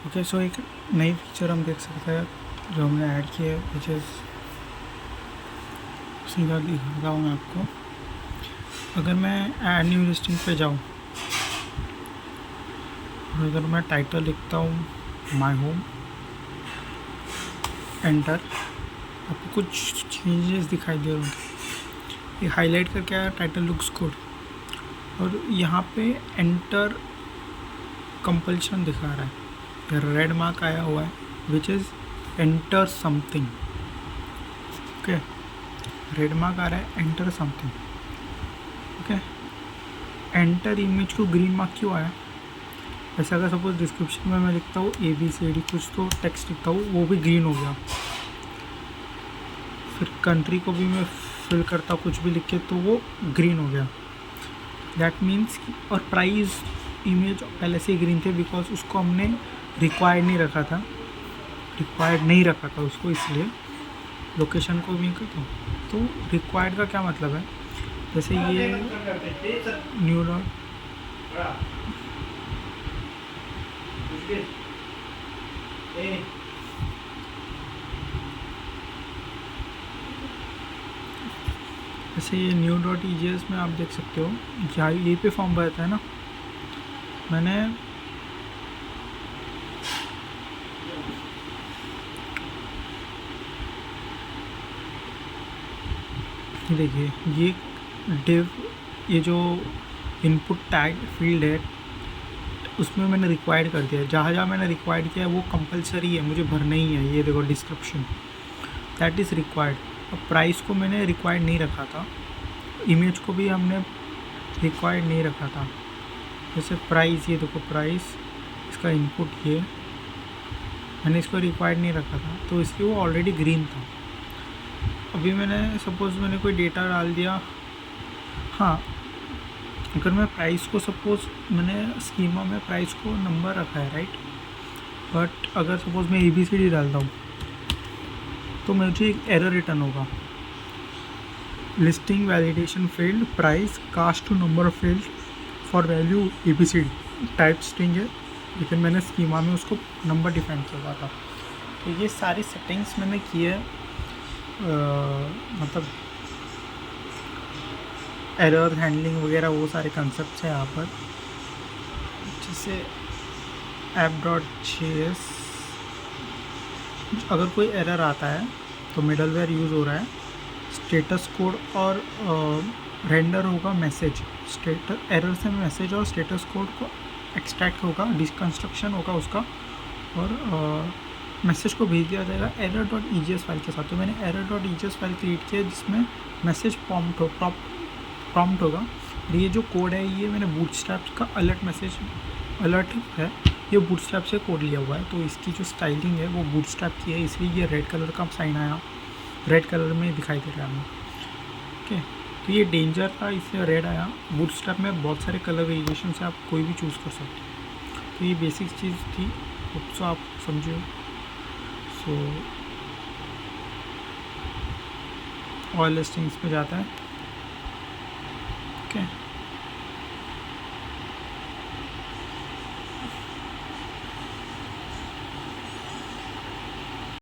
Okay, सो एक नई feature हम देख सकते हैं जो हमने ऐड की है, विच इज़ सीधा दिखाता हूँ मैं आपको। अगर मैं ऐड न्यू लिस्टिंग पे जाऊँ और अगर मैं टाइटल लिखता हूँ माय होम, एंटर, आपको कुछ चेंजेस दिखाई दे रहे होंगे। ये हाईलाइट करके आया टाइटल लुक्स गुड, और यहाँ पे एंटर कंपल्शन दिखा रहा है, रेड मार्क आया हुआ है which is enter something. Okay, red mark आ रहा है enter something. Okay, enter image को ग्रीन मार्क क्यों आया? ऐसे अगर सपोज डिस्क्रिप्शन में मैं लिखता हूँ ABCD कुछ तो टेक्स्ट लिखता हूँ, वो भी ग्रीन हो गया। फिर कंट्री को भी मैं फिल करता कुछ भी लिख के, तो वो ग्रीन हो गया। दैट मीन्स, और प्राइस इमेज पहले से ही ग्रीन थे बिकॉज उसको हमने रिक्वायर्ड नहीं रखा था उसको, इसलिए लोकेशन को भी करता हूँ। तो रिक्वायर्ड का क्या मतलब है? जैसे ये न्यू डॉट, जैसे ये न्यू डॉट EJS में आप देख सकते हो, यहाँ ये पे फॉर्म भरता है ना, मैंने देखिए ये डिव, ये जो इनपुट टैग फील्ड है उसमें मैंने रिक्वायर्ड कर दिया है। जहाँ जहाँ मैंने रिक्वायर्ड किया है वो कंपलसरी है, मुझे भरना ही है। ये देखो डिस्क्रिप्शन, दैट इज़ रिक्वायर्ड। अब प्राइस को मैंने रिक्वायर्ड नहीं रखा था, इमेज को भी हमने रिक्वायर्ड नहीं रखा था। जैसे प्राइस, ये देखो प्राइस, इसका इनपुट ये, मैंने इसको रिक्वायर्ड नहीं रखा था तो इसलिए वो ऑलरेडी ग्रीन था। अभी मैंने सपोज़ मैंने कोई डेटा डाल दिया, हाँ, अगर मैं प्राइस को सपोज़ मैंने स्कीमा में प्राइस को नंबर रखा है, राइट, बट अगर सपोज़ मैं ABCD डालता हूँ तो मुझे एक एरर रिटर्न होगा, listing validation failed, price cast to number failed for value ABCD। Type string है लेकिन मैंने स्कीमा में उसको नंबर डिफाइन किया हुआ था। तो ये सारी सेटिंग्स मैंने की है, मतलब एरर हैंडलिंग वगैरह वो सारे कंसेप्ट हैं यहाँ पर। जैसे app.js, अगर कोई एरर आता है तो मिडलवेयर यूज़ हो रहा है, स्टेटस कोड और रेंडर होगा मैसेज, स्टेटस एरर से मैसेज और स्टेटस कोड को एक्सट्रैक्ट होगा, डिसकंस्ट्रक्शन होगा उसका, और मैसेज को भेज दिया जाएगा error.EJS फाइल के साथ। तो मैंने error.EJS फाइल क्रिएट किया जिसमें मैसेज प्रॉम्प्ट होगा। और ये जो कोड है ये मैंने बूटस्ट्रैप का अलर्ट है, ये बूटस्ट्रैप से कोड लिया हुआ है। तो इसकी जो स्टाइलिंग है वो बूटस्ट्रैप की है, इसलिए ये रेड कलर का साइन आया, रेड कलर में दिखाई दे रहा है हमें। ओके, तो ये डेंजर था इसलिए रेड आया। बूटस्ट्रैप में बहुत सारे कलर वेरिएशन से आप कोई भी चूज़ कर सकते हो। तो ये बेसिक चीज़ थी, सो आप समझो। सो ऑल लिस्टिंग्स पे जाता है। ओके।